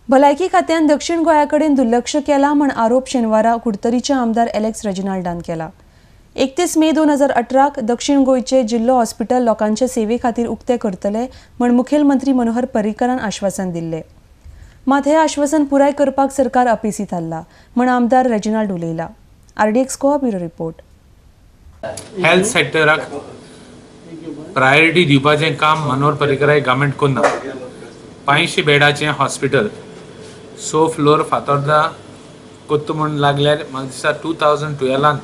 भलायकी खात्यान दक्षिण गोंयाकडेन दुर्लक्ष केला म्हण आरोप शेनवारा कुडतरीचे आमदार रेजिनाल्डान केला। 31 मे 2018 दक्षिण गोंयचे जिल्लो हॉस्पिटल लोकांचे सेवे खातीर उक्ते करतले म्हण मुखेलमंत्री मनोहर पर्रीकारान आश्वासन दिल्ले। मात हे आश्वासन पुराय करपाक सरकार अपेसीत आसला म्हण आमदार रेजिनाल्ड उलयला। RDX Goa bureau report. Health सेक्टराक प्रायोरिटी दिवपाचें काम मनोहर पर्रीकारान गव्हर्मेंट करना। 500 बेडाचें हॉस्पिटल 6 फ्लोर फातोर्डा कोत्ता म्हूण लागल्यार म्हाका दिसता 2012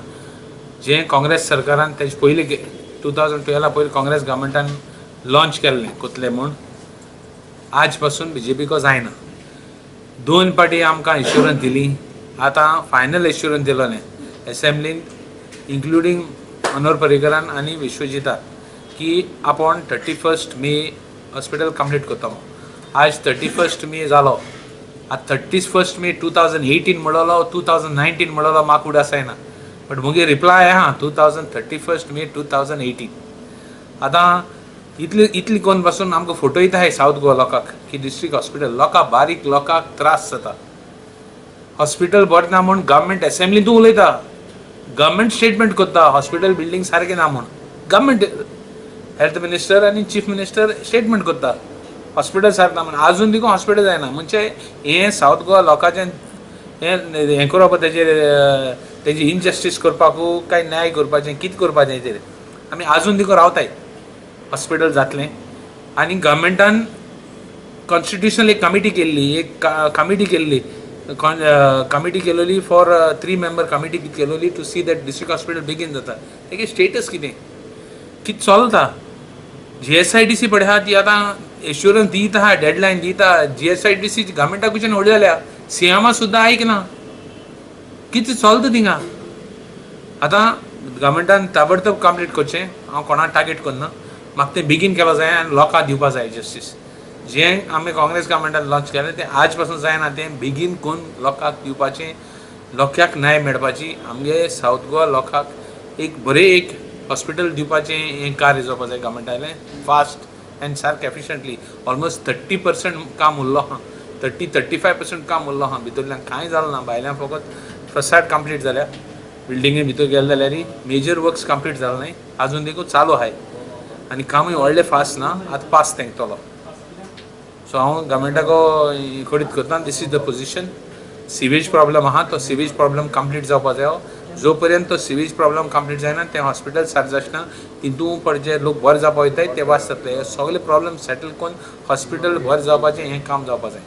जें काँग्रेस सरकारान तेजे पयलीं 2012 पयलीं काँग्रेस गव्हर्मेंटान लॉन्च केल्लें कोतलें म्हूण आज पासून BJP को जायना। 2 पाटी आमकां इन्शुरन्स दिली, आतां फायनल इन्शुरन्स दिलोलें असेंब्लीन इन्क्लुडींग मनोहर पर्रीकारान आनी विश्वजिता की आपूण 31 मे हॉस्पिटल कंप्लीट करता। आज 31 मे जालो, आतां 31 मे 2018 म्हणलो 2019 म्हणलो म्हाका उड आसायना, बट मुगे रिप्लाय आहा 31 मे 2018। आतां इतली कोण पासून आमकां फोटो येता हाय साऊथ गोवा लोकांक की डिस्ट्रिक्ट हॉस्पिटल लोकांक बारीक लोकांक त्रास जाता। हॉस्पिटल बरें ना म्हूण गव्हर्मेंट असेंब्लीन तूं उलयता, गव्हर्मेंट स्टेटमेंट करता हॉस्पिटल बिल्डींग सारकें ना म्हूण। गव्हर्मेंट हेल्थ मिनिस्टर आनी चीफ मिनिस्टर स्टेटमेंट करता हॉस्पिटल सारकें ना म्हूण। आजून देखून हॉस्पिटल जायना म्हणजे हें साऊथ गोवा लोकांचें हें करप तेजी इनजस्टीस करपाकू काय न्याय करपाचें कितें करपाचें हेचेर आमी आजून देखून रावताय। हॉस्पिटल जातलें आनी गव्हर्मेंटान कॉन्स्टिट्युशनल एक कमिटी केल्ली, कमिटी केलेली फॉर 3 मेंबर कमिटी केलेली to see that district hospital बेगीन जाता। तेगे स्टेटस कितें चलता। GSIDC पळय आहा ती आतां एश्युरन्स दीत आहा, डेडलायन दीत आहा। GSIDC गव्हर्मेंटा कडच्यान उडी जाल्या, CMा सुद्दां आयकना कितें चलता थिंगा। आतां गव्हर्मेंटान ताबडतोब कंप्लीट करचें, हांव कोणाक टार्गेट करना, म्हाका तें बेगीन केलो जाय आनी लोकांक दिवपा जाय जस्टीस। जें आमी काँग्रेस गव्हर्मेंटान लॉन्च केलें तें आज पासून जायना, तें बेगीन करून लोकांक दिवपाचें, लोकांक न्याय मेळपाची। आमगे साऊथ गोवा लोकांक एक बरें हॉस्पिटल दिवपाचें हें कार्य जावपा जाय गव्हर्मेंटालें फास्ट एंड सारकें एफिशियंटली। ऑलमोस्ट 30% काम उरलो आहा, 35% काम उरलो आहा। भितरल्यान कांय जालें ना, भायल्यान फकत फसाड कंप्लीट जाल्या, बिल्डिंगे भितर गेले जाल्यार मेजर वर्क्स कंप्लीट जाले नाय, आजून देखून चालू आहाय आनी कामूय व्हडलें फास्ट ना, आतां पास तेंकतलो। सो हांव गव्हर्मेंटाक खडीत करता, this is the position. Sewage problem आहा, तो सिवेज प्रॉब्लम कंप्लीट जावपा जायो। जो पर्यंत तो सिवेज प्रॉब्लम कंप्लीट जायना तें हॉस्पिटल सारकें आसना, तितून पण जे लोक बरे जावपा वयताय ते वास जातले। सगळे प्रॉब्लम सेटल करून हॉस्पिटल बरें जावपाचें हें काम जावपा जाय।